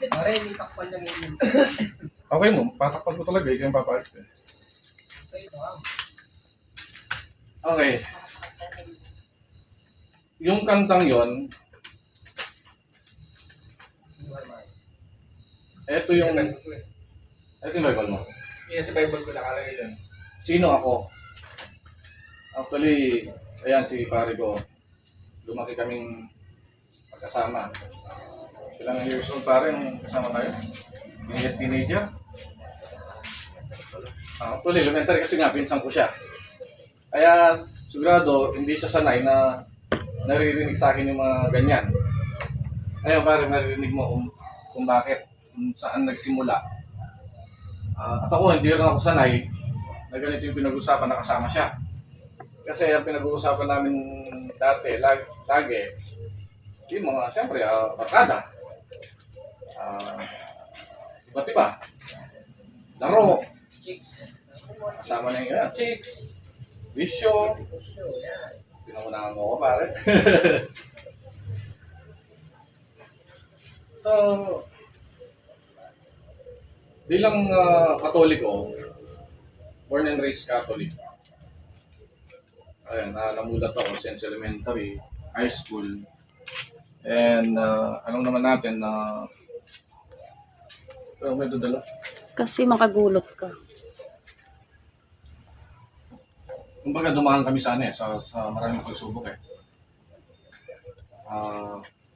Pare, may takpan lang yun. Okay mo, patakpan ko talaga, ikaw yung papalit ko. Okay. Yung kantang yon, ito yung Bible mo. Yung sa Bible ko nakalagay doon. Sino ako? Actually, ayan si pare ko. Lumaki kaming magkasama. Ilang years old pare nung kasama tayo? Teenager? Actually, elementary kasi nga, pinsan ko siya. Kaya, sigurado, hindi siya sanay na naririnig sa akin yung mga ganyan. Ayun, pare, naririnig mo kung bakit, kung saan nagsimula. At ako, hindi rin ako sanay na ganito yung pinag-uusapan na kasama siya. Kasi ang pinag-uusapan namin dati, lagi, yung mga, siyempre, barkada. Iba't iba. Laro. Chicks. Kasama na yun, chicks. Bisyo. Pinangunahan mo ko, pare. So, bilang Katoliko, born and raised Catholic, ayan, namulat ako since elementary, high school, and alam naman natin na may dudala. Kasi makagulot ka. Kumbaga dumaan kami sa maraming pagsubok eh.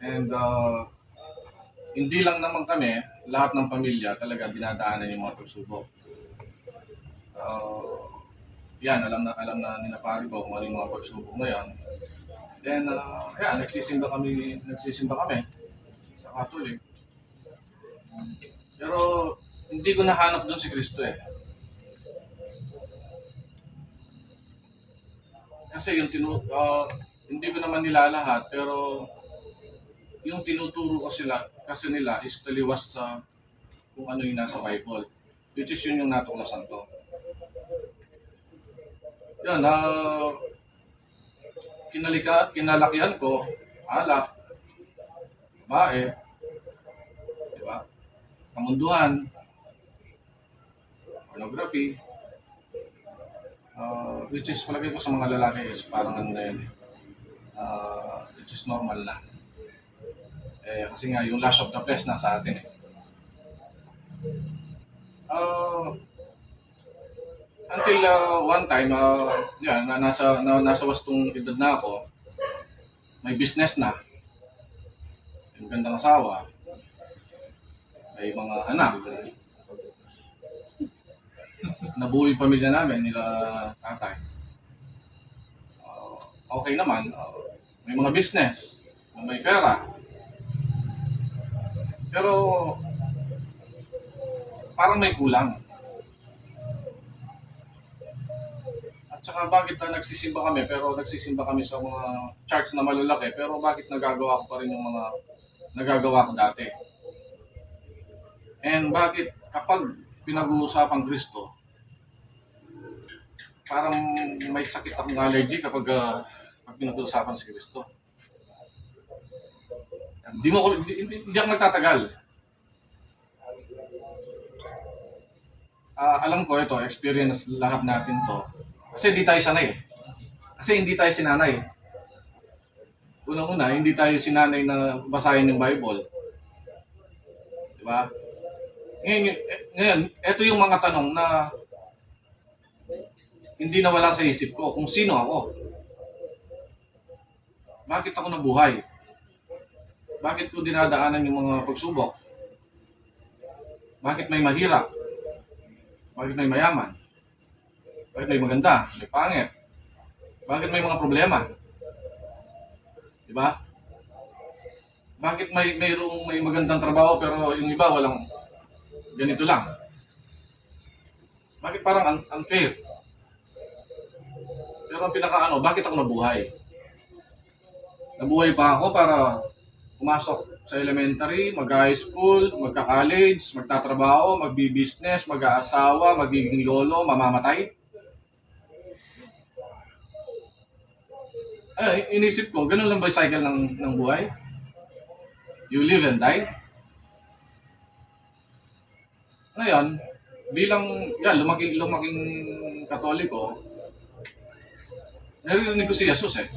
And hindi lang naman kami, lahat ng pamilya talaga dinadaanan yung mga pagsubok. Yan, alam na ni Pari ko kung ano yung mga pagsubok na yan. Then, yan, nagsisimba kami sa Catholic. Pero hindi ko nahanap doon si Kristo eh. Kasi yung hindi ko naman nila lahat, pero yung tinuturo ko kasi nila is taliwas sa kung ano yung nasa Bible. Which is yun yung natuklasan ko. Yan, kinalakihan ko, alak, babae, diba? Kamunduhan, pornography, which is palagay ko sa mga lalaki is parang ano na yun, which is normal na. Kasi nga yung lust of the flesh na sa atin eh. Until one time, yan, nasa wastong edad na ako, may business na, may magandang asawa, may mga anak, nabuo yung pamilya namin nila tatay. Okay naman, may mga business, may pera. Pero parang may kulang. At saka bakit nagsisimba kami, pero nagsisimba kami sa mga church na malalaki, pero bakit nagagawa ko pa rin yung mga nagagawa ko dati? And bakit kapag pinag-uusapang Kristo, parang may sakit akong allergy kapag pinag-uusapan si Kristo. Hindi ako magtatagal. Alam ko ito, experience lahat natin to. Kasi hindi tayo sanay. Kasi hindi tayo sinanay. Unang-una, hindi tayo sinanay na basahin yung Bible. Diba? Ngayon, ito yung mga tanong na hindi nawala sa isip ko. Kung sino ako? Bakit ako nabuhay? Bakit ko dinadaanan yung mga pagsubok? Bakit may mahirap? Bakit may mayaman? Bakit may maganda? May pangit? Bakit may mga problema? Diba? Bakit may magandang trabaho pero yung iba walang ganito lang? Bakit parang unfair? Pero ang bakit ako nabuhay? Nabuhay pa ako para pumasok sa elementary, mag-high school, magka-college, magtatrabaho, magbi-business, mag-aasawa, magiging lolo, mamamatay. Inisip ko, ganun lang ba yung cycle ng buhay? You live and die? Ngayon, bilang lumaking Katoliko, naririnig ko si Jesus eh.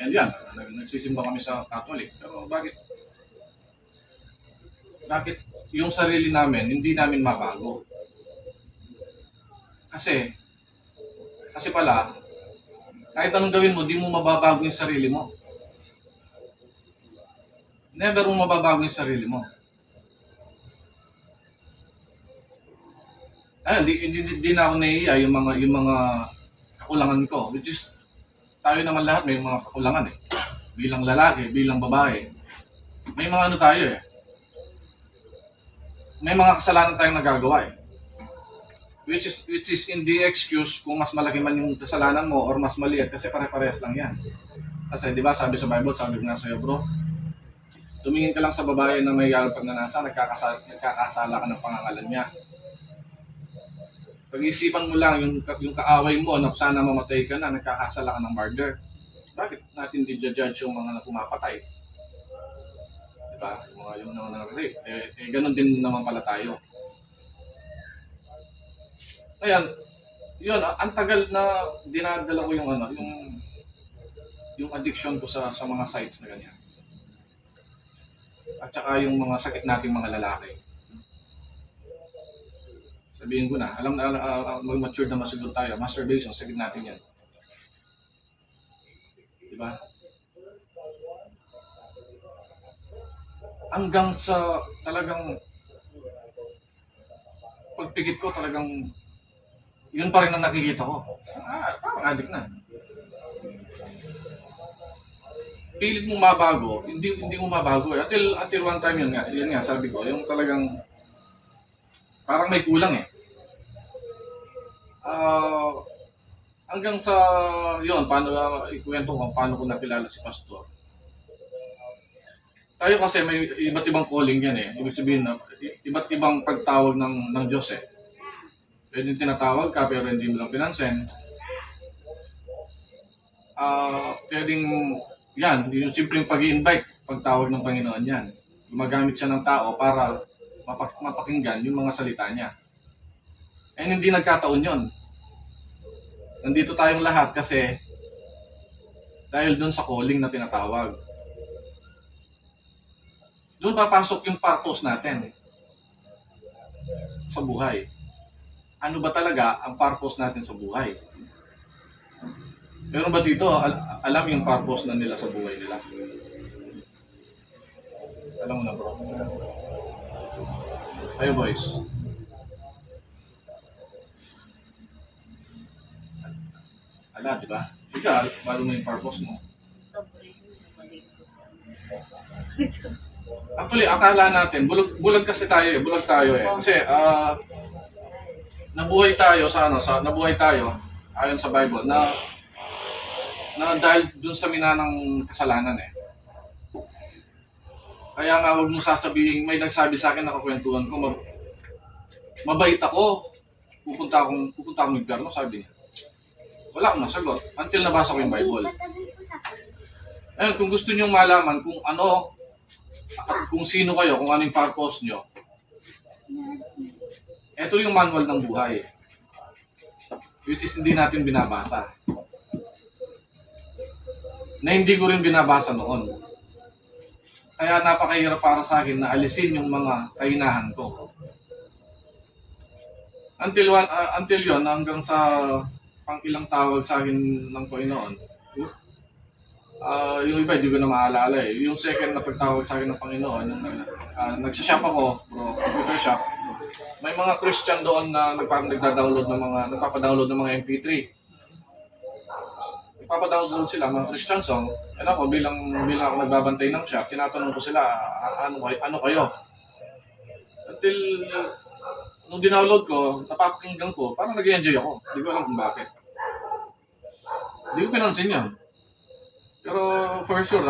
And yan, nagsisimba kami sa Catholic. Pero bakit yung sarili namin, hindi namin mabago? Kasi pala, kahit anong gawin mo, di mo mababago yung sarili mo. Never mo mababago yung sarili mo. Ayun, di na ako naiiya yung mga kakulangan ko. Which is, tayo naman lahat may mga kakulangan eh. Bilang lalaki, bilang babae. May mga ano tayo eh. May mga kasalanan tayong nagagawa eh. Which is hindi excuse kung mas malaki man yung kasalanan mo or mas maliit kasi pare-parehas lang yan. Kasi di ba sabi sa Bible, sabi ko nga sa'yo bro, tumingin ka lang sa babae na may pagnanasa, nagkakasala ka ng pangangalan niya. Pag-isipan mo lang yung kaaway mo na sana mamatay ka na, nagkakasala ka ng murder. Bakit natin di judge yung mga pumapatay? Diba? Yung mga rape. Ganun din naman pala tayo. Ayan, yun, ang tagal na dinadala ko yung addiction ko sa mga sites na ganyan. At saka yung mga sakit nating mga lalaki. Sabihin ko na, mag-mature na masiguro tayo, masturbation, sakit natin yan. Diba? Hanggang sa talagang pagpigit ko talagang yun pa rin ang nakikita ko. Parang addict na. Pilit mo mabago, hindi mo mabago eh. Until one time yun nga, sabi ko, yung talagang parang may kulang eh. Hanggang sa yun, ikuwento ko paano ko nakilala si Pastor. Tayo kasi may iba't ibang calling yan eh. Ibig sabihin na iba't ibang pagtawag ng Diyos eh. Pwedeng tinatawag ka pero hindi mo lang pinansin. Pwedeng yan, yung simpleng pag-i-invite, pagtawag ng Panginoon yan. Gumagamit siya ng tao para mapakinggan yung mga salita niya. And hindi nagkataon yun. Nandito tayong lahat kasi dahil dun sa calling na tinatawag. Doon papasok yung purpose natin sa buhay. Ano ba talaga ang purpose natin sa buhay? Meron ba dito alam yung purpose na nila sa buhay nila? Alam mo na bro. Ayo boys. Ala, di ba? Ikaw, paano mo yung purpose mo? Actually, akala natin, bulag kasi tayo eh. Bulag tayo eh. Kasi, nabuhay tayo ayon sa Bible, na dahil dun sa minanang kasalanan eh. Kaya nga, huwag mo sasabihin, may nagsabi sa akin, nakakwentuhan ko, mabait ako, pupunta akong impyerno, sabi niya. Wala akong nasagot, until nabasa ko yung Bible. Ayun, kung gusto niyo malaman kung sino kayo, kung anong purpose nyo, ito yung manual ng buhay. Which is hindi natin binabasa. Na hindi ko rin binabasa noon. Kaya napakahirap para sa akin na alisin yung mga kahinahan ko. Until yon, hanggang sa pang ilang tawag sa akin ng Panginoon, yung iba hindi ko na maalala eh. Yung second na pagtawag sa akin ng Panginoon, nagsashop ako, computer shop. May mga Christian doon na nagpapadownload ng mga MP3. Nagpapadownload sila mga Christian song. And ako bilang ako nagbabantay ng shop, tinatanong ko sila, ano kayo? Until nung dinownload ko, napapakinggan ko, parang nag-enjoy ako. Hindi ko alam kung bakit. Hindi ko pinansin yun. Pero for sure,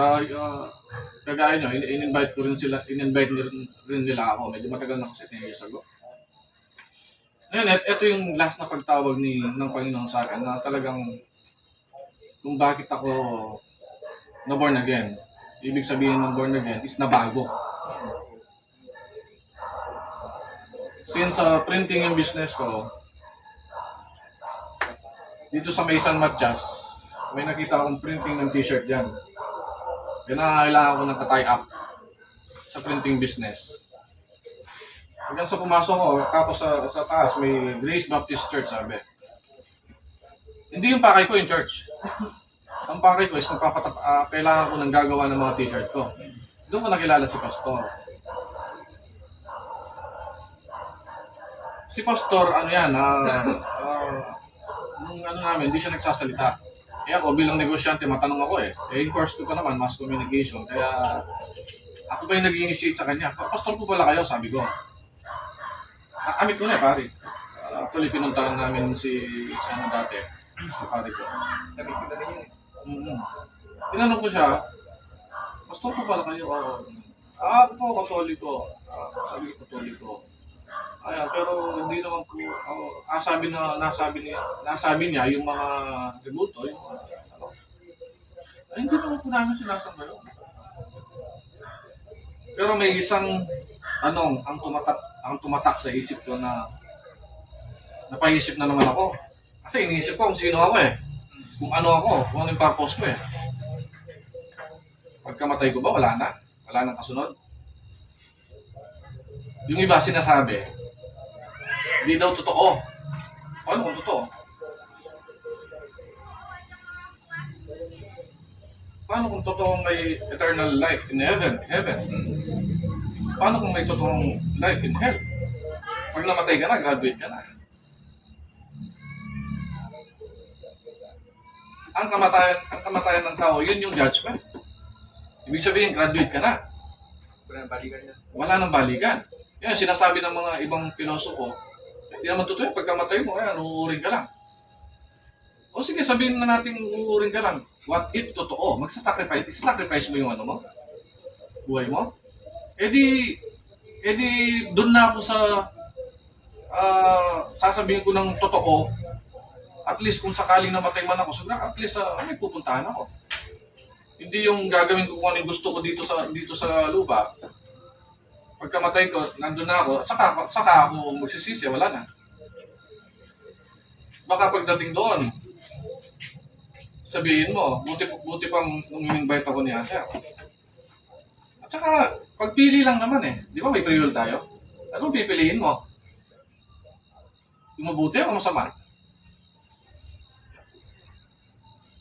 kagaya nyo, in-invite rin nila ako. Medyo matagal na kasi 10 years ago. Ngayon, ito yung last na pagtawag ng Panginoon sa akin na talagang kung bakit ako na born again. Ibig sabihin ng born again is nabago. since printing yung business ko, dito sa May San Matias, may nakita akong printing ng t-shirt dyan. Kaya nangangailangan ko ng tie up sa printing business. Hanggang sa pumasok ko, tapos sa taas, may Grace Baptist Church, sabi. Hindi yung pakay ko yung church. Ang pakay ko is kailangan ko ng gagawa ng mga t-shirt ko. Doon ko nakilala si Pastor. Si Pastor, ano yan, nung ano namin, hindi siya nagsasalita. Eh ako, bilang negosyante, matanong ako eh. Eh, yung course ko pa naman, mass communication. Kaya, ako ba yung nag-initiate sa kanya? Pastor po pala kayo, sabi ko. Amit ko na eh, pare. Actually, pinuntahan namin si ano dati, si pare ko. Nakikita na yun. Tinanong ko siya, Pastor po pala kayo? Ako po, katoliko. Sabi ko, katoliko. Ayan, pero hindi naman po, nasabi niya yung mga tributo, yung mga, ano. Ay, hindi naman po namin sinasamba yun. Pero may isang tanong ang tumatak sa isip ko na napaisip na naman ako. Kasi iniisip ko kung sino ako eh. Kung ano ako, kung ano yung purpose ko eh. Pagkamatay ko ba, wala na? Wala nang kasunod? Yung iba sinasabi, hindi daw totoo. Paano kung totoo? Paano kung totoo may eternal life in heaven? Paano kung may totoong life in hell? Pag namatay ka na, graduate ka na. Ang kamatayan ng tao, yun yung judgment. Ibig sabihin, graduate ka na. Wala nang balikan niya. Wala nang balikan. Yan, sinasabi ng mga ibang pilosofo, hindi naman totoo yung pagkamatay mo, ayan, uuring ka lang. O sige, sabihin na natin uuring ka lang. What if totoo? Isa-sacrifice mo yung ano mo? Buhay mo? E di doon na ako sa sasabihin ko ng totoo. At least kung sakaling namatay man ako, sabi at least may pupuntahan ako. Hindi yung gagawin ko kung ano yung gusto ko dito sa lupa. Pagkamatay ko, nandun na ako, saka ako magsisisi, wala na. Baka pagdating doon, sabihin mo, buti pang nung invite ako ni Ate. At saka, pagpili lang naman eh. Di ba may free will tayo? Anong pipiliin mo? Yung mabuti o masama?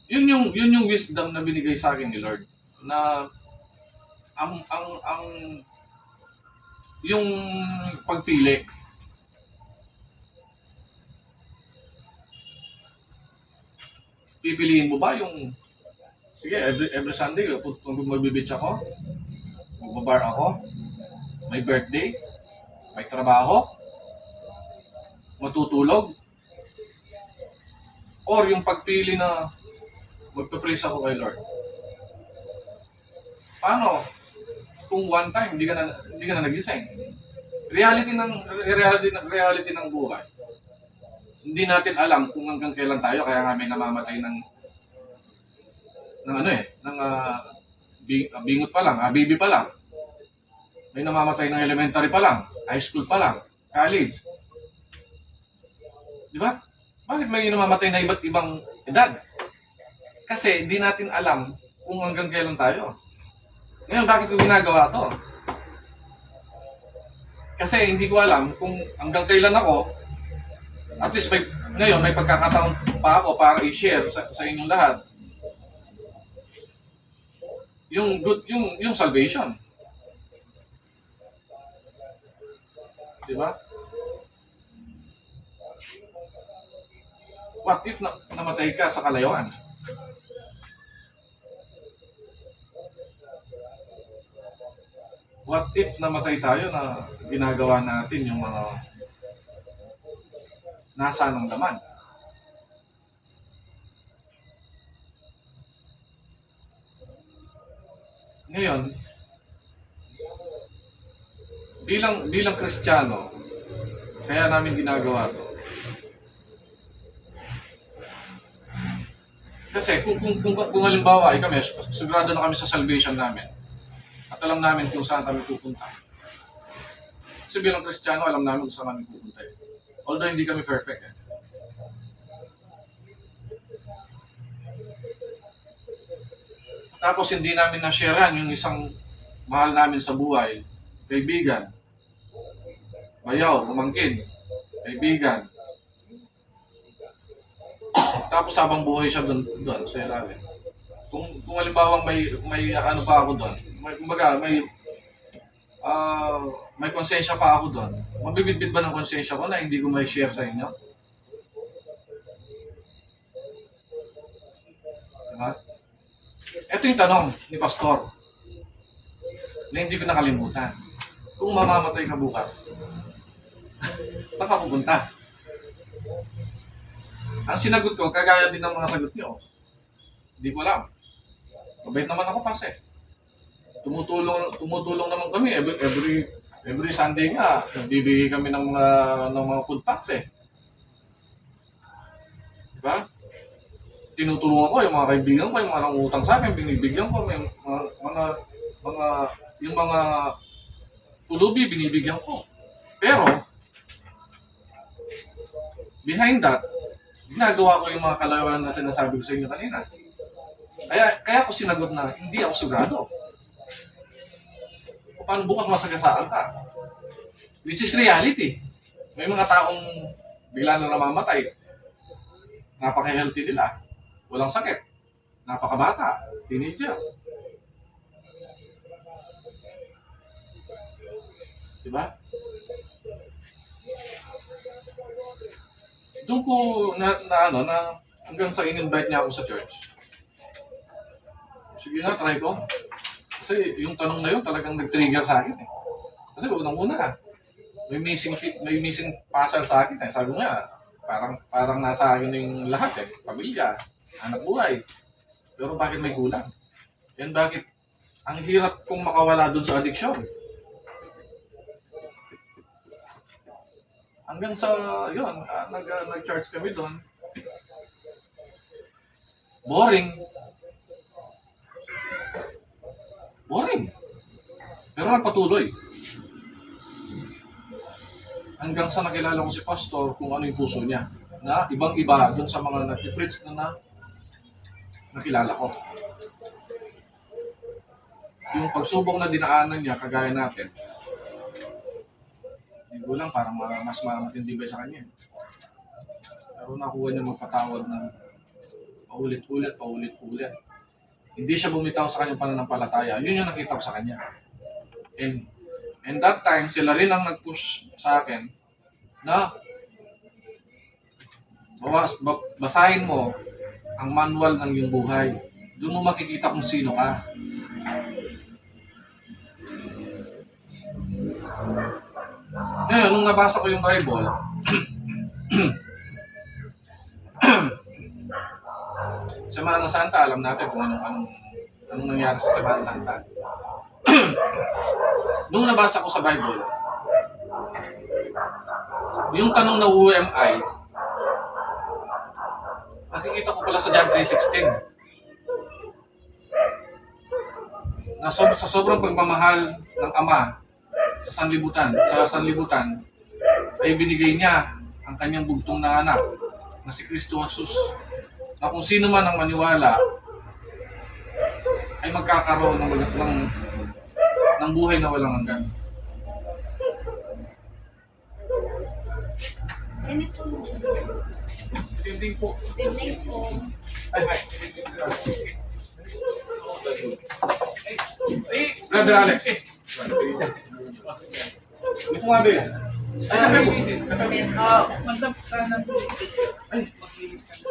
Yun yung wisdom na binigay sa akin ni Lord. Na yung pagpili. Pipiliin mo ba yung sige, every Sunday magbibitch ako, magbabar ako, may birthday, may trabaho, matutulog, or yung pagpili na magpe-praise ako kay Lord. Paano? Kung one time hindi ka na nagising. Reality ng buhay. Hindi natin alam kung hanggang kailan tayo, kaya nga may namamatay ng bingot pa lang, baby pa lang. May namamatay ng elementary pa lang, high school pa lang, college. Di ba? Bakit may namamatay na iba't ibang edad? Kasi hindi natin alam kung hanggang kailan tayo. Ngayon, bakit ko ginagawa to? Kasi hindi ko alam kung hanggang kailan ako. At least ngayon may pagkakataon pa ako para i-share sa inyong lahat. Yung salvation. Di ba? What if namatay ka sa kalayuan? What if namatay tayo na ginagawa natin yung mga nasa ng laman? Ngayon, bilang Kristiyano, kaya namin ginagawa to. Kasi kung halimbawa ay kami, sigurado na kami sa salvation namin. At alam namin kung saan kami pupunta. Kasi bilang Kristiyano, alam namin kung saan kami pupunta eh. Although hindi kami perfect eh. Tapos hindi namin na-sharean yung isang mahal namin sa buhay, kaibigan, bayaw, pamangkin, kaibigan. Tapos habang buhay siya doon sa ilalim. Kung halimbawa may ano pa ako doon, kumbaga may konsensya pa ako doon. Mabibitbit ba ng konsensya ko na hindi ko may share sa inyo? Diba? Ito yung tanong ni Pastor na hindi ko nakalimutan. Kung mamamatay ka bukas, saan ka pupunta? Ang sinagot ko, kagaya din ng mga sagot nyo. Hindi ko alam. Mabait naman ako kasi. Tumutulong naman kami every Sunday nga. Nagbibigay kami ng mga food packs eh. Diba? Tinutulungan ko yung mga kaibigan ko, yung mga nangutang sa akin, binibigyan ko, may yung mga tulubi, binibigyan ko. Pero, behind that, ginagawa ko yung mga kalawan na sinasabi ko sa inyo kanina. Kaya ako sinagot na hindi ako sigurado. Paano bukas masagasaan ka? Which is reality. May mga taong bigla na namamatay. Napaka-healthy nila. Walang sakit. Napakabata. Teenager. Diba? Doon ko na hanggang sa in-invite niya ako sa church. Sige nga, try ko. Kasi yung tanong na yun talagang nag-trigger sa akin eh. Kasi unang-una, may missing puzzle sa akin eh. Sabi nga, parang nasa akin yung lahat eh. Pamilya, anak buhay. Pero bakit may kulang? Yan bakit ang hirap kong makawala dun sa addiction. Hanggang sa, yun, nag-charge kami doon. Boring. Pero nagpatuloy. Hanggang sa nakilala ko si Pastor kung ano yung puso niya. Na ibang-iba doon sa mga nag-preach na nakilala ko. Yung pagsubok na dinaanan niya, kagaya natin, hindi ko lang parang mas matindi ba sa kanya. Pero nakuha niya magpatawad ng paulit-ulit. Hindi siya bumitaw sa kanyang pananampalataya. Yun yung nakita ko sa kanya. And that time, sila rin ang nag-push sa akin na basahin mo ang manual ng iyong buhay. Doon mo makikita kung sino ka. Ngayon, nung nabasa ko yung Bible, Semana Santa, alam natin kung anong nangyari sa Semana Santa. Nung nabasa ko sa Bible, yung tanong na who am I, nakikita ko pala sa John 3:16. Na sa sobrang pagmamahal ng Ama sa sanlibutan, ay binigay niya ang kanyang bugtong na anak na si Kristo Jesus, na kung sino man ang maniwala ay magkakaroon ng buhay na walang hanggan. Hindi po. Ay. Brother Alex. Ito nga ba yun? Ay, kape po. Magdap sana po. Ay, Maglinis ka na.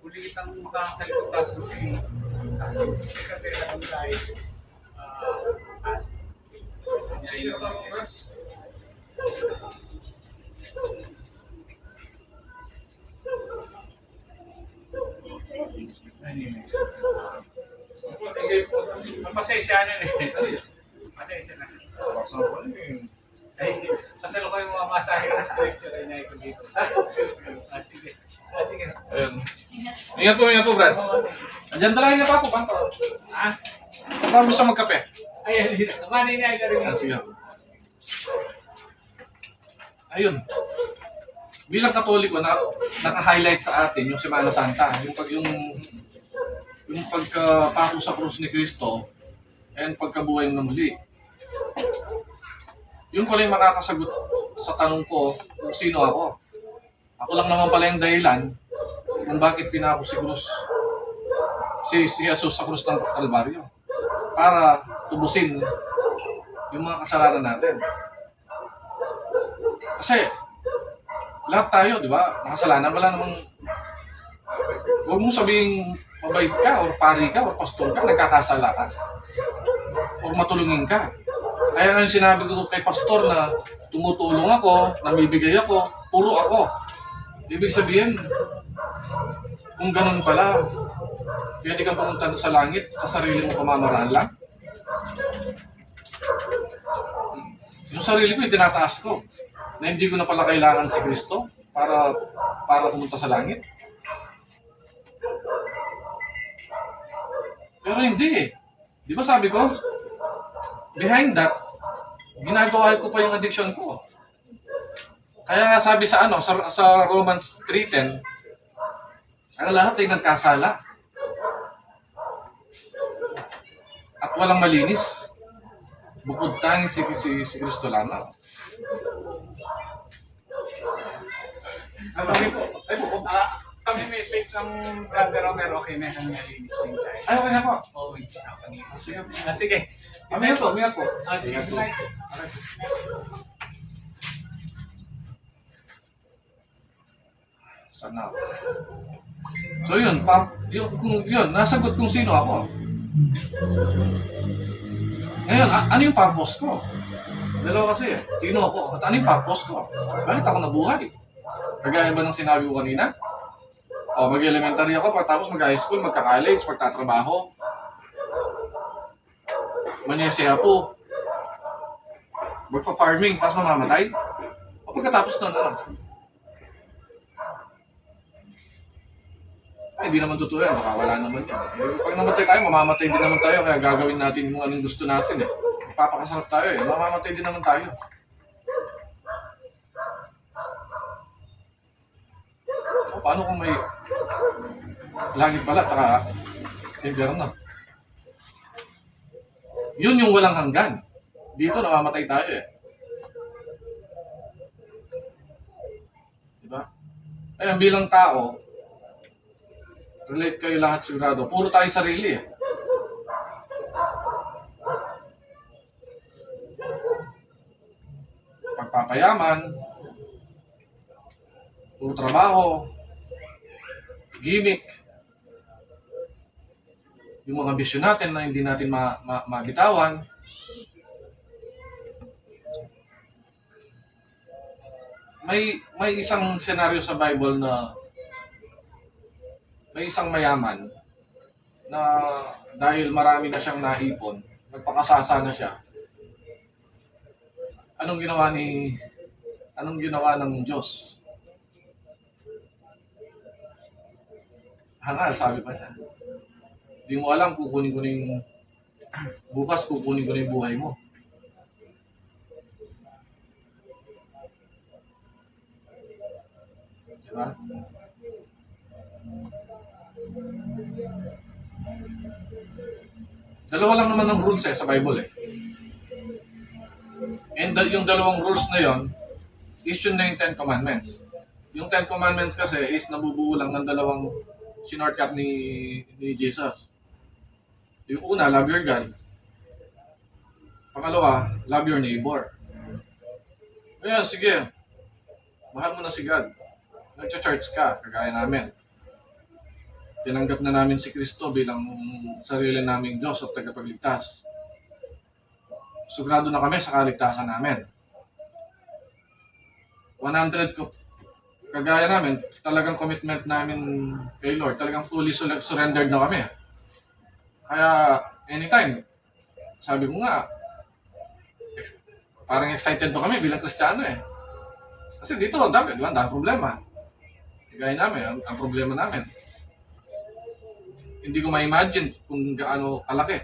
Ulit ang makasalito kaso si kape na kung tayo. Pasensya na eh. Pasensya na. Ay, sasalo ko yung mga masahe na sa lecture ay naikot dito. Sige. Sige. ayun. Ingat po, Brad. Andyan talaga niya pa ako, banto. Ah, Paano gusto magkape? ayan. Maninay ka rin. Sige. Ayun. Bilang Katoliko na naka-highlight sa atin yung Semana Santa, yung pagkapako sa krus ni Kristo and pagkabuhay na muli. Yun pala yung makakasagot sa tanong ko kung sino ako. Ako lang naman pala yung dahilan kung bakit pinako si Jesus sa krus ng Kalbaryo para tubusin yung mga kasalanan natin. Kasi lahat tayo, di ba? Makasalanan, wala namang... Huwag mong sabihin mabait ka, or pari ka, or pastor ka, nagkakasala ka. Or matulungin ka. Kaya nga yung sinabi ko kay pastor na tumutulong ako, namibigay ako, puro ako. Ibig sabihin, kung ganun pala, pwede kang pumunta sa langit sa sarili mong pamamaraan lang. Yung sarili ko, itinataas ko. Na hindi ko na pala kailangan si Kristo para pumunta sa langit. Pero hindi eh. Di ba sabi ko, behind that, ginagawa ko pa yung addiction ko. Kaya nga sabi sa Romans 3:10, ang lahat ay nagkasala. At walang malinis. Bukod tanging si Kristo lamang. Kami message ang brother Romero, okay na yung nalinis din tayo. Ay, okay na po. Oo, kanina. Sige. Mingat po. Good night. Sana. So yun, nasagot kung sino ako. Ngayon, ano yung purpose ko? Dalawa kasi, sino ako? At ano yung purpose ko? Bakit ako nabuhay? Kagaya ba ng sinabi ko kanina? O, mag-elementary ako, pagkatapos mag-high school, magka-college, magtatrabaho. Manyasya po. Magpa-farming, tapos mamamatay. O pagkatapos na ano? Ay, hindi naman totoo yan. Baka wala naman yan. Pag namatay tayo, mamamatay din naman tayo. Kaya gagawin natin yung anong gusto natin eh. Papakasarap tayo eh. Mamamatay din naman tayo. O, paano kung may langit pala, tsaka impyerno? Yun yung walang hanggan. Dito, namamatay tayo eh. Diba? Ayun, bilang tao, relate kayo lahat sigurado. Puro tayo sarili eh. Pagpapayaman, puro trabaho, gimmick, yung mga bisyo natin na hindi natin mabitawan. May isang senaryo sa Bible na may isang mayaman na dahil marami na siyang naipon, nagpakasasa na siya. Anong ginawa ng Diyos? Hangal, sabi pa niya. Hindi mo alam, kukunin ko na yung bukas, kukunin ko na yung buhay mo. Diba? Dalawa lang naman ng rules sa Bible eh. And yung dalawang rules na yon is yun na yung 10 Commandments. Yung 10 Commandments kasi is nabubuo lang ng dalawang shortcut ni Jesus. Yung una, love your God. Pangalawa, love your neighbor. Ayan, sige. Mahal mo na si God. Nag-church ka, kagaya namin. Tinanggap na namin si Kristo bilang sarili naming Diyos at tagapagligtas. Sigurado na kami sa kaligtasan namin. 100 ko. Kagaya namin, talagang commitment namin kay Lord. Talagang fully surrendered na kami. Kaya, anytime, sabi ko nga, parang excited na kami bilang Kristiyano eh. Kasi dito, dami problema. Kagaya namin, ang problema namin. Hindi ko ma-imagine kung gaano kalaki.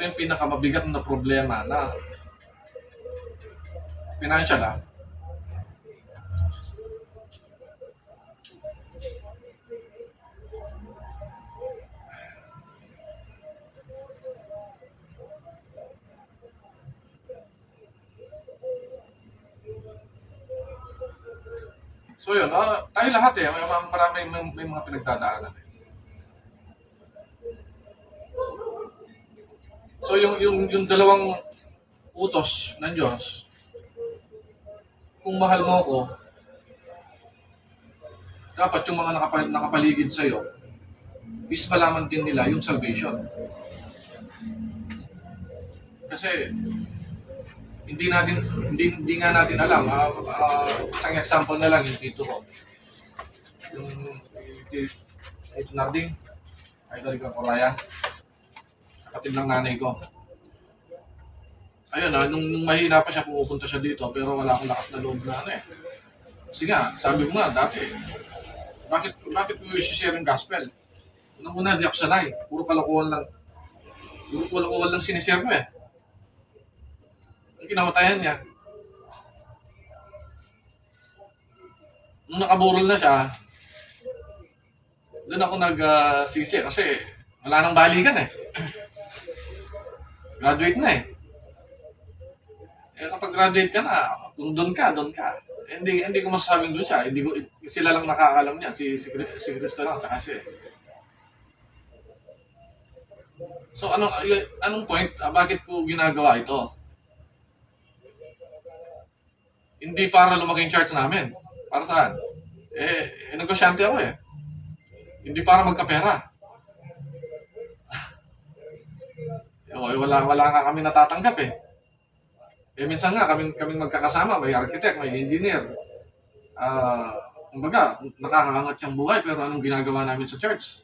yung pinakamabigat na problema na financial So yun, tayo lahat may mga pinagdadaanan eh. So yung dalawang utos ng Diyos, kung mahal mo ako, dapat yung mga nakapaligid sa'yo, is malaman din nila yung salvation. Kasi hindi nga natin alam. Isang example na lang yung dito ko. Yung ito Narding, idol ko Ryan, kapatid ng nanay ko. Ayun nung mahina pa siya, pumupunta siya dito, pero wala akong lakas na loob na Kasi nga, sabi ko nga dati, bakit mo i-share yung gospel? Unang-una, di ako sanay. Puro kalokohan lang sinishare ko eh. Ang kinamatayan niya. Nung nakaburol na siya, doon ako nagsisi kasi wala nang balikan eh. Graduate na eh. Kapag graduate ka na, kung doon ka. Hindi ko masasabing doon siya. Sila lang nakakalam niya. Si Cristo lang, tsaka siya. So, anong point? Bakit ko ginagawa ito? Hindi para lumaki yung church namin. Para saan? Negosyante ako eh. Hindi para magkapera. Wala nga kami natatanggap eh. Minsan nga, kaming magkakasama, may architect, may engineer. Kumbaga, nakakaangat siyang buhay, pero anong ginagawa namin sa church?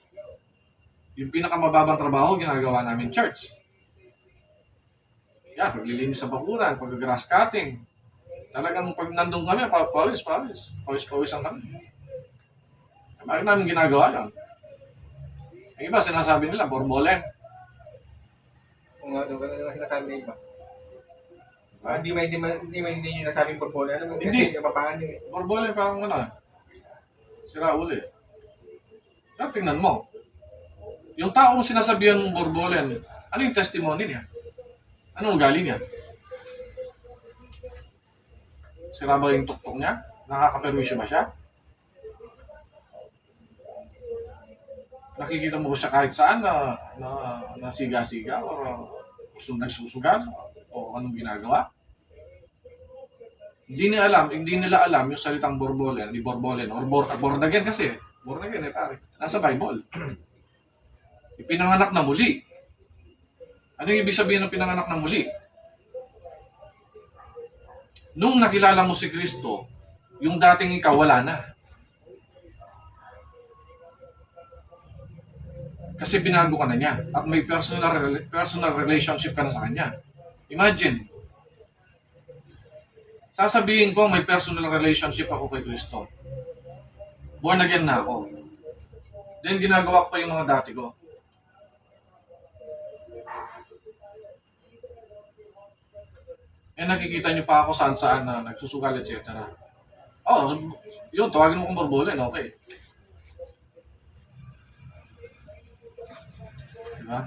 Yung pinakamababang trabaho, ginagawa namin church. Paglilinis sa bakuran, pag-grass cutting. Talagang pag nandun kami, pawis ang kami. Bakit namin ginagawa yan? Ang iba, sinasabi nila, borbolen. Kung ano ka na sinasabi ng iba. Hindi nyo nasabing portfolio. Ano mo kasi napapaan yun eh. Borbolen parang sira uli. Pero tingnan mo. Yung taong sinasabihan mong borbolen, ano yung testimony niya? Ano ugali niya? Sira ba yung tuktok niya? Nakakaperwisyo ba siya? Nakikita mo ba siya kahit saan na siga-siga o nagsusugan o anong ginagawa? Hindi nila alam yung salitang borbolen or born again kasi. Born again pare. Nasa Bible. Ipinanganak na muli. Ano yung ibig sabihin ng pinanganak na muli? Nung nakilala mo si Kristo, yung dating ikaw wala na. Kasi binago ka na niya at may personal relationship ka na sa kanya. Imagine, sasabihin ko may personal relationship ako kay Kristo. Born again na ako. Then ginagawa ko pa yung mga dati ko. Nakikita niyo pa ako saan na nagsusugal, etc. Yun, tawagin mo kong borbolen, okay. Diba?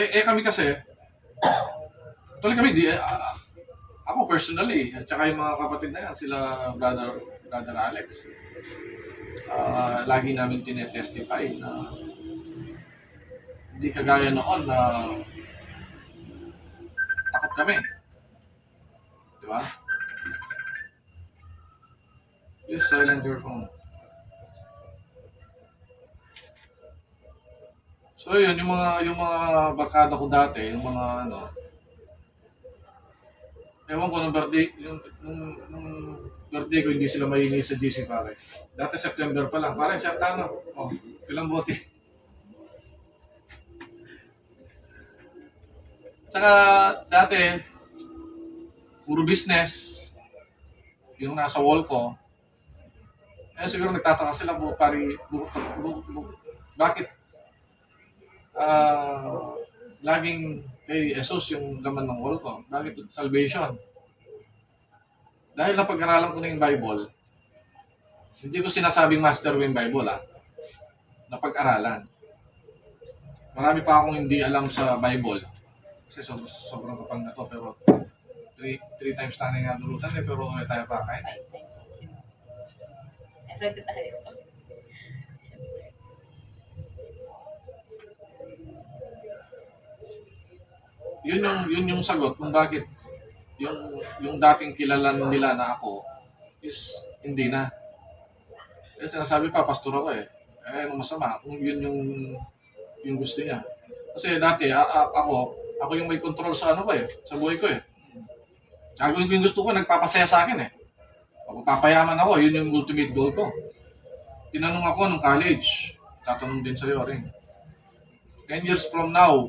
Kami kasi, tuloy kami, ako personally, at saka yung mga kapatid na yan, sila brother Alex, lagi namin tinetestify na hindi kagaya noon na takot kami. Diba? Please silent your phone. So yun, yung mga barkada ko dati, yung mga ewan ko nung birthday, nung birthday ko hindi sila mahingi sa GC pare. Dati September pa lang, pare siya tama. Ilang bote. Tsaka dati, puro business, yung nasa wall ko. Siguro nagtataka sila bakit laging kay Jesus yung laman ng wall ko. Bakit salvation? Dahil napag-aralan ko na yung Bible, hindi ko sinasabing master ko yung Bible, napag-aralan. Marami pa akong hindi alam sa Bible. Kasi sobrang kapag na to, pero three times na nga dulutan pero may tayo pa kain. Ready tayo. Yun yung sagot kung bakit yung dating kilala nila na ako is hindi na. Kasi sinasabi pa, pastor ako anong masama kung yun yung gusto niya. Kasi dati, ako yung may control sa sa buhay ko Gagawin ko yung gusto ko, nagpapasaya sa akin Pag papayaman ako, yun yung ultimate goal ko. Tinanong ako nung college, tatanong din sa'yo rin. 10 years from now,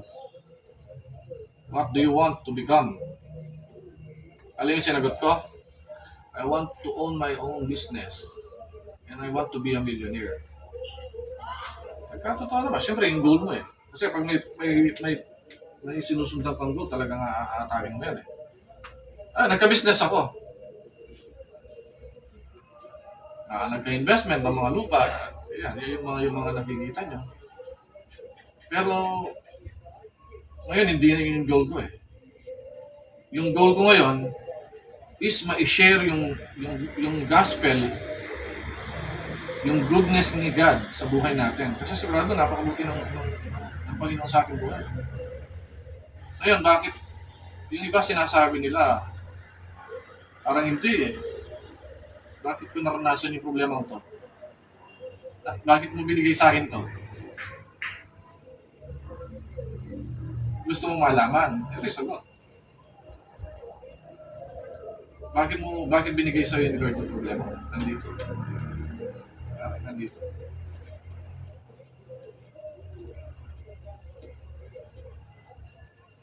what do you want to become? Alam yung sinagot ko? I want to own my own business. And I want to be a millionaire. Nagkatotoo naman. Siyempre, yung goal mo Kasi pag may sinusundan kang goal, talagang aatakin mo yan nagka-business ako. Nagka-investment ng mga lupa. Yan yung mga nakikita nyo. Pero, ngayon, hindi na yung goal ko Yung goal ko ngayon is ma-share yung gospel, yung goodness ni God sa buhay natin. Kasi sigurado napakabuti ng Panginoon sa aking buhay. Ngayon, bakit yung iba sinasabi nila, parang hindi Bakit ko naranasan yung problema ko to? At bakit mo binigay sa akin to? Gusto mo malaman? Ito yung sagot. Bakit binigay sa'yo ni Lord yung problema? Nandito. Nandito.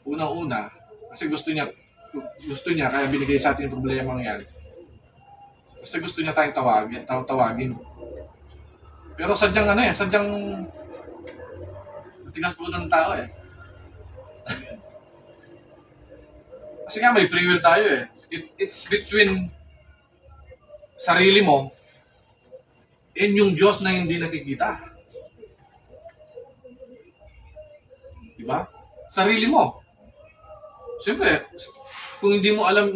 Una-una, kasi gusto niya kaya binigay sa atin yung problema yan. Kasi gusto niya tayong tawagin. Pero sadyang tigas po ng tao Kasi nga may free will tayo It's between sarili mo and yung Diyos na hindi nakikita. Diba? Sarili mo. Siyempre, kung hindi mo alam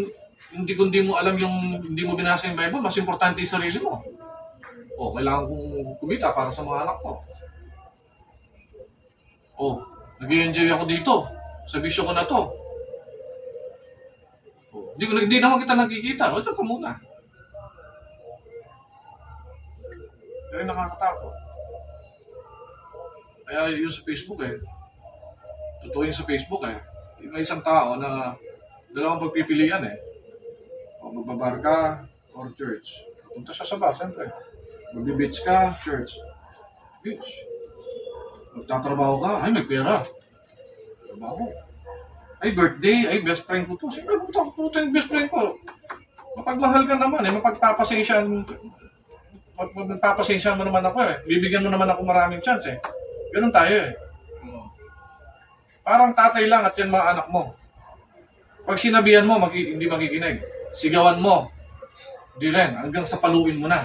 yung hindi mo binasa yung Bible, mas importante yung sarili mo. Kailangan kong kumita para sa mga anak ko. Nag-i-enjoy ako dito. Sa bisyo ko na to. Hindi naman kita nakikita. Ito ka muna. Pero nakakatakot. Kaya yun sa Facebook totoo yun sa Facebook May isang tao na dalawang pagpipilian magbabar ka or church. Punta siya sa bar, siyempre. Magbe-beach ka, church. Beach. Magtatrabaho ka, ay may pera. Trabaho. Ay birthday, ay best friend ko to. Siyempre, puta yung best friend ko. Mapagmahal ka naman mapagpapasensya mo naman ako Bibigyan mo naman ako maraming chance Ganun tayo Parang tatay lang at yan mga anak mo. Pag sinabihan mo, hindi makikinig. Sigawan mo. Di rin, hanggang sa paluin mo na.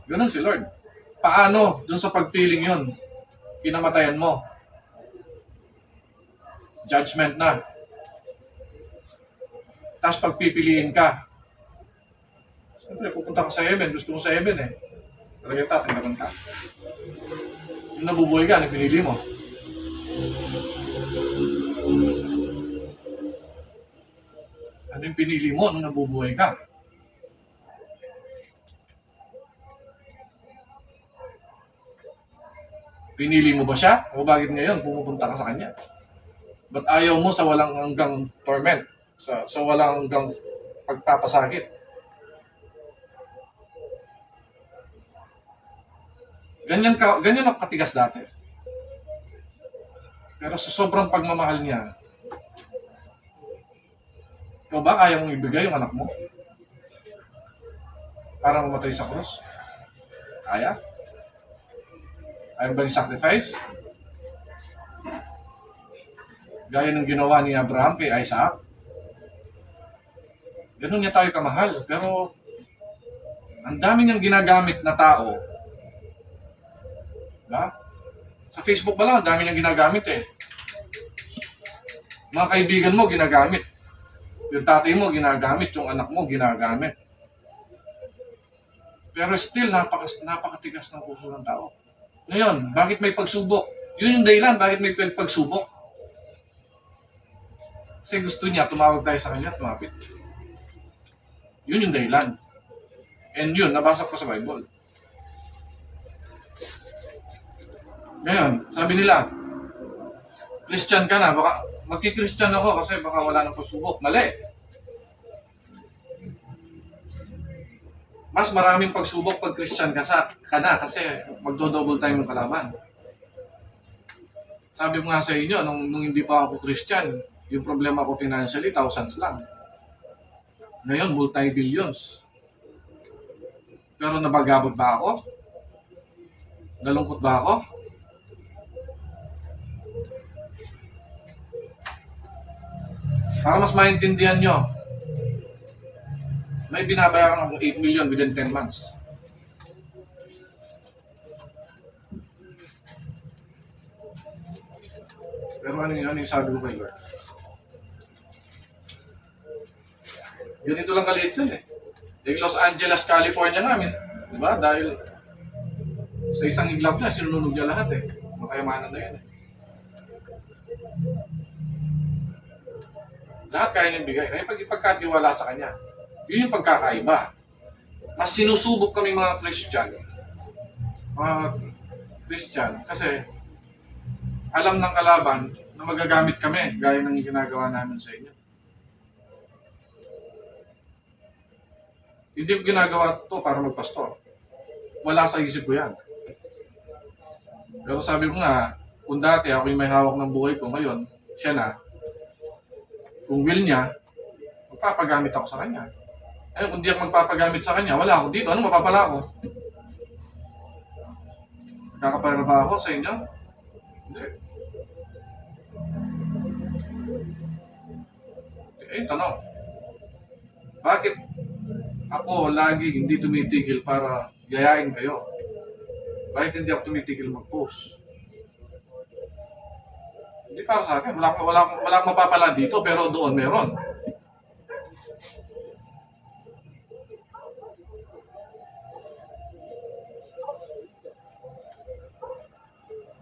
Ganun si Lord. Paano dun sa pagpiling yun? Pinamatayan mo. Judgment na. Tapos pagpipiliin ka. Siyempre, pupunta ka sa heaven. Gusto mo sa heaven Talaga tatanggapin ka. Yung nabubuhay ka, pinili mo. Ano yung pinili mo nung nabubuhay ka? Pinili mo ba siya? O bakit ngayon pumupunta ka sa kanya? Ba't ayaw mo sa walang hanggang torment? Sa walang hanggang pagpapasakit? Ganyan ang katigas dati. Pero sa sobrang pagmamahal niya, ikaw ba kaya mong ibigay yung anak mo? Para mamatay sa krus? Kaya? Ayaw ba yung sacrifice? Gaya ng ginawa ni Abraham kay Isaac. Ganun niya tayo kamahal. Pero ang dami niyang ginagamit na tao. Diba? Sa Facebook pa lang, ang dami niyang ginagamit eh. Mga kaibigan mo, ginagamit. Yung tatay mo, ginagamit. Yung anak mo, ginagamit. Pero still, napakatigas ng puso ng tao. Ngayon, bakit may pagsubok? Yun yung dahilan, bakit may pagsubok? Kasi gusto niya, tumawag tayo sa kanya, tumapit. Yun yung dahilan. And yun, nabasa ko sa Bible. Ngayon, sabi nila, Christian ka na, baka magki-Christian ako kasi baka wala nang pagsubok. Mali. Mas maraming pagsubok pag Christian ka na kasi magdo-double time yung kalaban. Sabi ko nga sa inyo, nung hindi pa ako Christian, yung problema ko financially, thousands lang. Ngayon, multi-billions. Pero nabagabot ba ako? Nalungkot ba ako? Para mas maintindihan nyo, may binabayaran akong 8 million within 10 months. Pero ano yung sabi ko kay Lord? Ganito lang kaliit yun eh. Yung Los Angeles, California namin. Diba? Dahil sa isang iglap niya, sinununog niya lahat eh. Makayamanan na yun eh. Lahat kaya niyang bigay. Kaya ipagkatiwala sa kanya. Yun yung pagkakaiba. Mas sinusubok kami mga Christian. Kasi alam ng kalaban na magagamit kami gaya ng ginagawa namin sa inyo. Hindi ko ginagawa to para magpastor. Wala sa isip ko yan. Pero sabi ko nga, kung dati ako yung may hawak ng buhay ko, ngayon, siya na. Kung will niya, magpapagamit ako sa kanya. Ayun, kung di ako magpapagamit sa kanya, wala ako dito. Ano mapapala ako? Kakapayra ba ako sa inyo? Hindi. Tanong. Bakit ako lagi hindi tumitigil para gayahin kayo? Bakit hindi ako tumitigil mag-post? Hindi para sa akin. Wala akong mapapala dito, pero doon meron.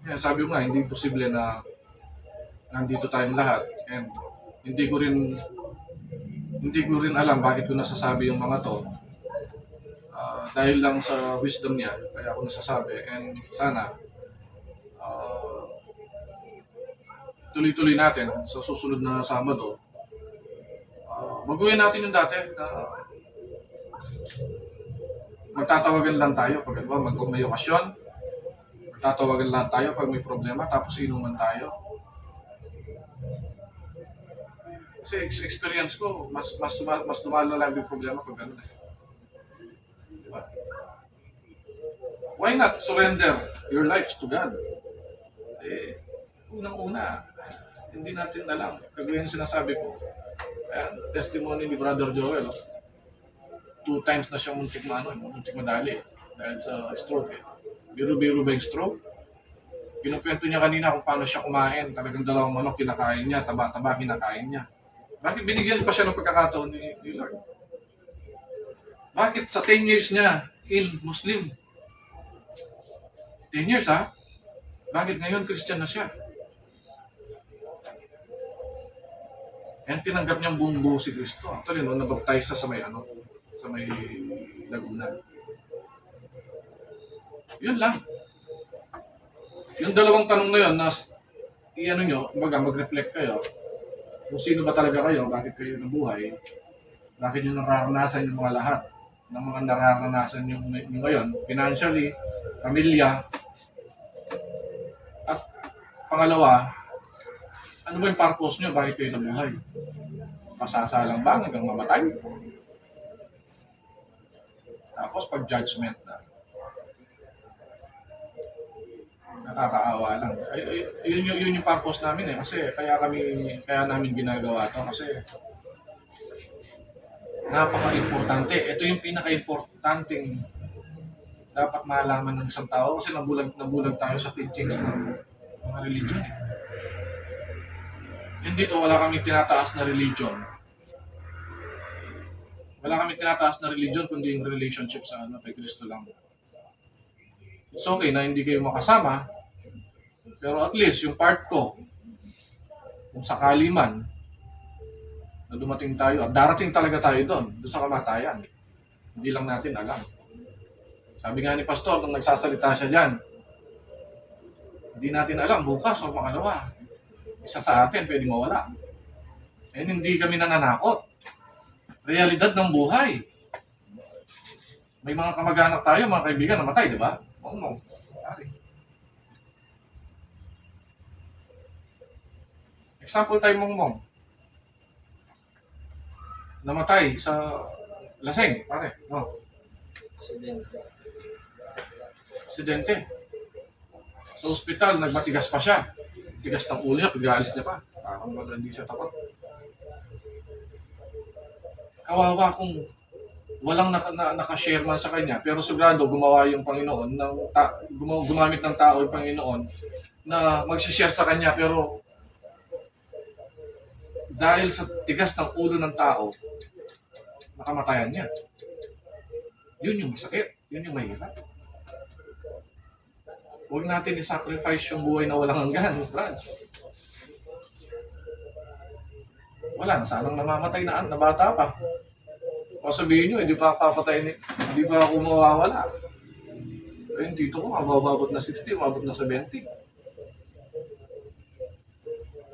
Yan, sabi ko nga, hindi posible na nandito tayong lahat. And hindi ko rin alam bakit ko nasasabi yung mga to. Dahil lang sa wisdom niya, kaya ako nasasabi. And sana, tuloy-tuloy natin sa susunod na Sabado. Baguhin natin yung dati na magtatawagan lang tayo pag may okasyon. Magtatawagan lang tayo pag may problema, tapos inuman tayo. Kasi experience ko, mas lumalala yung problema pag gano'n. Diba? Why not surrender your lives to God? Unang-una, hindi natin alam. Kagaya yung sinasabi ko. Ayan, testimony ni Brother Joel. 2 times na siya muntik madali. Dahil sa stroke eh. Biro-biro ba yung stroke? Pinukwento niya kanina kung paano siya kumain. Talagang 2 manok kinakain niya, taba-taba kinakain niya. Bakit binigyan pa siya ng pagkakataon ni Lord? Bakit sa 10 years niya in Muslim? 10 years ha? Bakit ngayon Christian na siya? Yan tinanggap niyang buong buo si Kristo. Actually, no, nabaptize sa may Laguna. Yun lang. Yung 2 tanong na yun, mag-reflect kayo. Kung sino ba talaga kayo, bakit kayo nabuhay, bakit nyo nararanasan yung mga lahat ng mga nararanasan nyo ngayon, financially, pamilya, at pangalawa, ano ba yung purpose nyo, bakit kayo nabuhay? Masasalang ba hanggang mamatay? Tapos pag-judgment na. nakakaawa lang. Yun yung purpose namin eh. Kasi kaya namin ginagawa to. Kasi napaka-importante. Ito yung pinaka-importanting dapat malaman ng isang tao. Kasi nabulag tayo sa teachings ng mga religion eh. Hindi to, wala kami tinataas na religion. Wala kami tinataas na religion kundi yung relationship sa kay Kristo lang. It's okay na hindi kayo makasama, pero at least yung part ko, kung sakali man, na dumating tayo, at darating talaga tayo doon sa kamatayan. Hindi lang natin alam. Sabi nga ni Pastor, nung nagsasalita siya dyan, hindi natin alam, bukas o makalawa. Isa sa atin, pwede mawala. Eh, hindi kami nananakot. Realidad ng buhay. May mga kamag-anak tayo, mga kaibigan, namatay, di ba? Oo, no. Example tayo mong namatay sa laseng, pare. No. Aksidente. Sa ospital, nagmatigas pa siya. Tigas ng ulo niya, pag-aalis niya pa. Parang wala, hindi siya takot. Kawawa kung walang nakashare man sa kanya, pero sigurado gumawa yung Panginoon, gumamit ng tao yung Panginoon na magsishare sa kanya, pero dahil sa tigas ng ulo ng tao, nakamatayan niya. Yun yung masakit, yun yung mahirap. Huwag natin i-sacrifice yung buhay na walang hanggan, Franz. Wala na sanang namamatay na bata pa. O sabihin nyo, hindi pa papatay, hindi pa ako mawawala. Ayun, dito ko, mababot na 60, mababot na 70.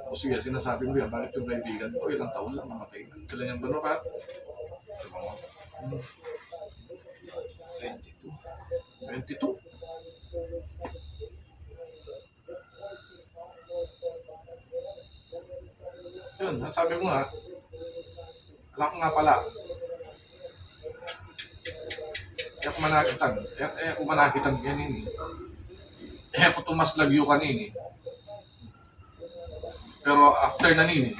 O sige, sinasabi mo yan, bakit yung kaibigan ko, ilang taon lang mamatay na. Kailan yung bano ka? 22. Yun, sabi mo nga, alam ko nga pala, kung manakitan kanini, ko tumaslagyo kanini. Pero after nanini,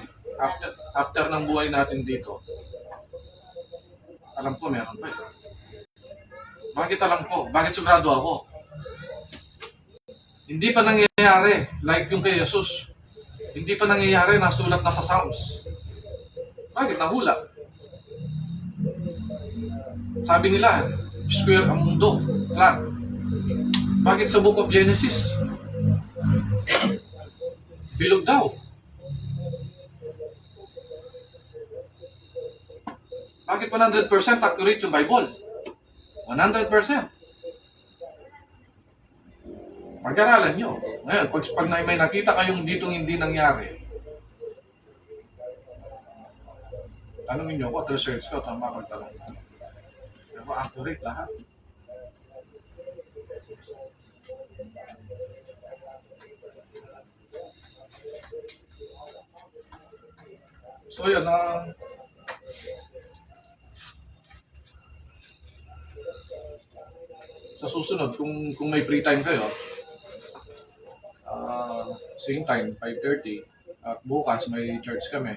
after ng buhay natin dito, alam ko meron pa ito. Bakit alam ko? Bakit sigurado ako? Hindi pa nangyayari, like yung kay Jesus. Hindi pa nangyayari, nasulat na sa Psalms. Bakit? Nahula. Sabi nila, square ang mundo, flat. Bakit sa Book of Genesis? Bilog daw. Bakit 100% accurate yung Bible? 100%. Pag-aralan nyo. Ngayon, pag may nakita kayong ditong hindi nangyari, tanongin nyo ako, research ko, tama pagtanong. Pero accurate lahat. So yun, sa susunod, kung may free time kayo, same time, 5:30, at bukas may church kami.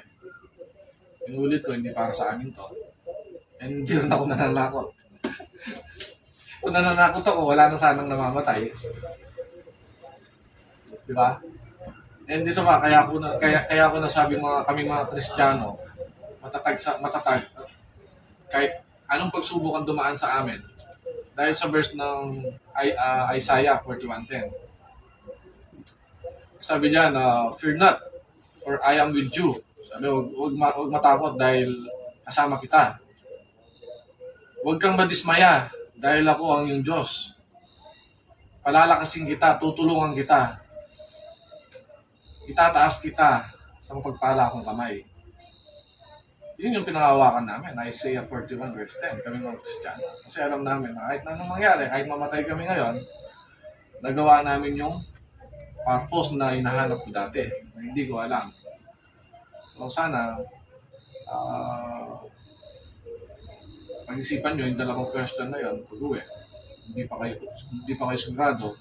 Inulit ko, hindi para sa amin to. And hindi rin ako nananakot. Kung nananakot ako, wala na sanang namamatay. Diba? And isa pa, kaya ako nasabi kaming mga Kristiyano, matatag, kahit anong pagsubok ang dumaan sa amin. Dahil sa verse ng Isaiah 41:10. Sabi diyan, fear not, for I am with you. Sabi, huwag matakot dahil kasama kita. Huwag kang madismaya dahil ako ang iyong Diyos. Palalakasin kita, tutulungan kita. Itataas kita sa mapagpala akong kamay. Yun yung pinangahawakan namin, Isaiah 41 verse 10, kami mga Kristiyano. Kasi alam namin, kahit na anong mangyari, kahit mamatay kami ngayon, nagawa namin yung purpose na hinahanap ko dati, na hindi ko alam. So sana, pag-isipan nyo yung dalawang question na yun, pag-uwi, hindi pa kayo sigurado,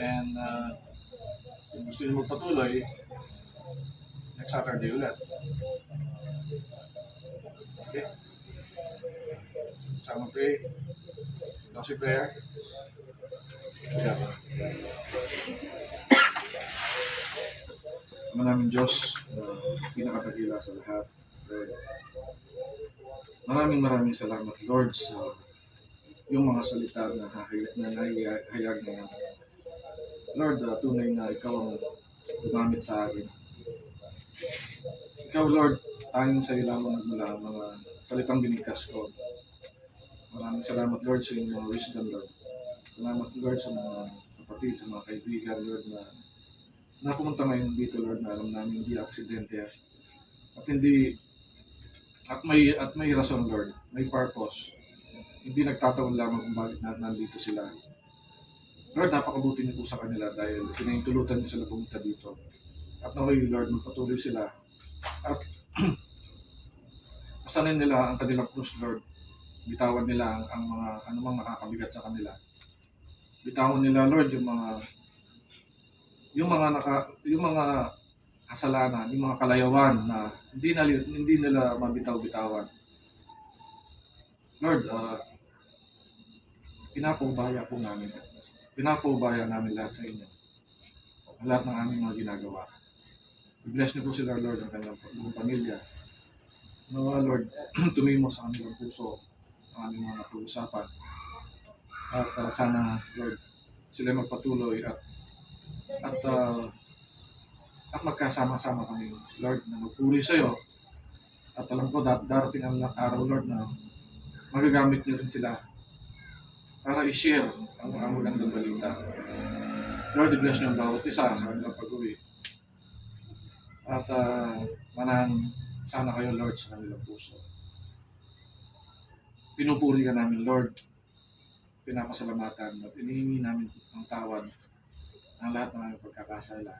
and And kung gusto niyo magpatuloy, next Saturday ulit. Okay? Sama pray. Kasi prayer. Yeah. Ama namin Diyos, pinakatagila sa lahat. Maraming salamat Lord sa yung mga salita na nahayag ngayon. Lord, tunay na ikaw ang gumamit sa akin. Ikaw Lord, tanging sa iyo lamang nagmula ang mga salitang binigkas ko. Maraming salamat Lord sa iyong mga wisdom Lord. Salamat Lord sa mga kapatid, sa mga kaibigan Lord na pumunta ngayon dito Lord na alam namin hindi aksidente at may rason Lord, may purpose. Hindi nagtataon lamang kung bakit nandito sila. Lord, napakabuti niyo po sa kanila dahil pinahintulutan niyo sila pumunta dito. At naway Lord, magpatuloy sila at pasanin nila ang kanilang krus Lord. Bitawan nila ang mga anumang nakakabigat sa kanila. Bitawan nila Lord yung mga kasalanan, yung mga kalayawan na hindi nila mabitaw-bitawan. Lord, pinapaubaya namin lahat sa inyo. Lahat ng aming mga ginagawa. I-bless niyo po sila Lord ang kanilang pamilya. Lord, tumimo sa kanilang puso ang aming mga pag-usapan. At sana Lord, sila magpatuloy at magkasama-sama kami, Lord, na magpuri sa iyo. At alam ko, darating ang araw, Lord, na magagamit niyo rin sila para i-share ang magandang balita. Lord, i-bless niyo ang bawat isa sa kanilang pag-uwi. At manahan sana kayo, Lord, sa kanilang puso. Pinupuri ka namin, Lord. Pinapasalamatan at inihingi namin ang tawad ng lahat ng aming pagkakasala.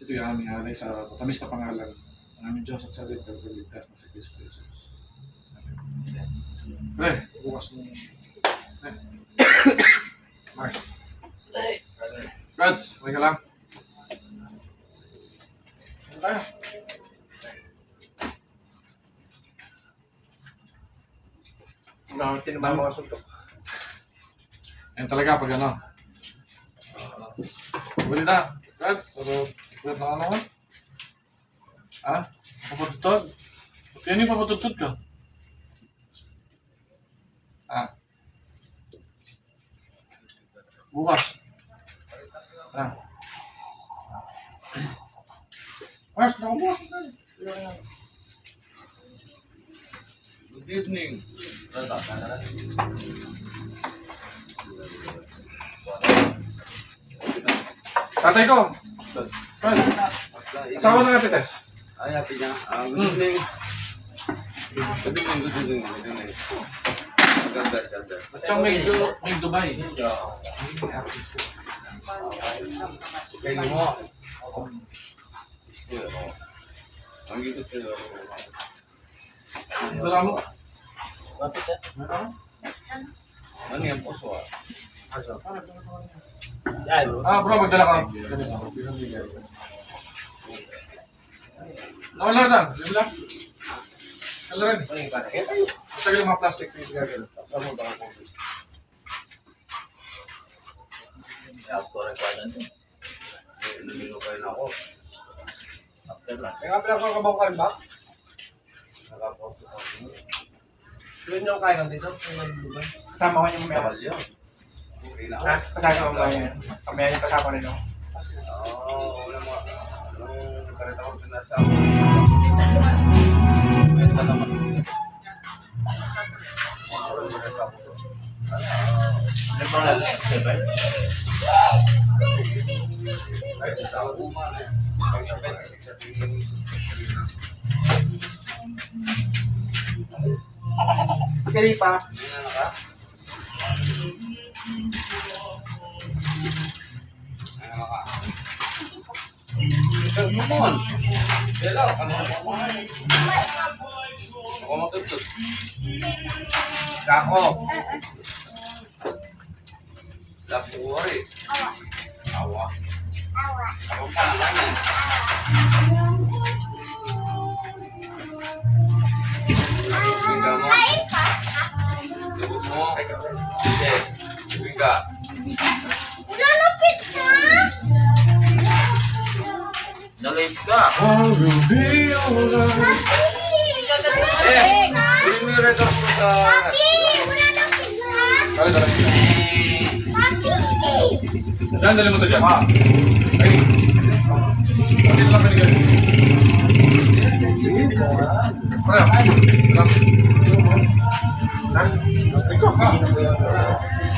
Ito yung aming alay sa matamis na pangalan ng aming Diyos at sa ligtas na si Kristo Jesus. Pre, bukas mo. Mark. Brads, may ka lang. Ano tayo? Tinumama ko suntok. Yan talaga pag ano. Buli na. Brads, ulit na ano? Ha? Papatutod? Yan yung papatutod ka. Ha? Bukas. Ha? Mars, nakabukas na. Good evening. Tatay ko. Fred. Asawa na nga, Tess. Ay, happy niya. Good evening. Good evening. God bless. At siyang may Dubai. Kaya mo. Ang gito kayo. Wala mo. Ano yan po so? Bro, magdala ka. Nawala na. Di ba? Wala rin. Tagal yung mga plastic. Kaya pala kung kabaw ka rin ba? Yun yung kaya dito? Kasama ko yung mamaya. Kasama ko mamaya. Mamaya yung kasama rin ako. Wala mo. Anong karita ko pinasama? Ito naman. Ano ba lang? Diba? Ay, sa ako man. Ay, sa Kali pa. Mamon. Hello, ano mo? Ako matutod. Kako. Tapuri. Awa. Ako pa naman eh. Bingga mo. Lubog mo. Hindi. Bingga. Nalate ka. Eh, uli mo yung red horse mo sa... Dali, dali. Dali, dali mo ito dyan. Ay. Dali lang pinigay. Parang. Ikaw ka.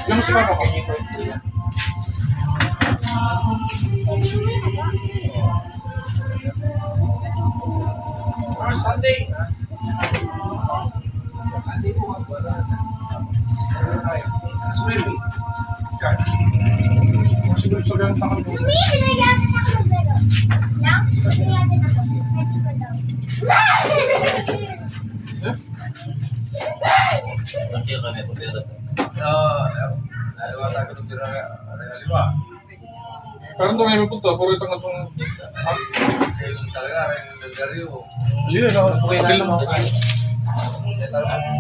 Yung si Papa ko. Sunday. Siguro sa ganun takal mo. Parang doon may punta, puro itong itong... Talaga, rin yung Hindi, okay lang.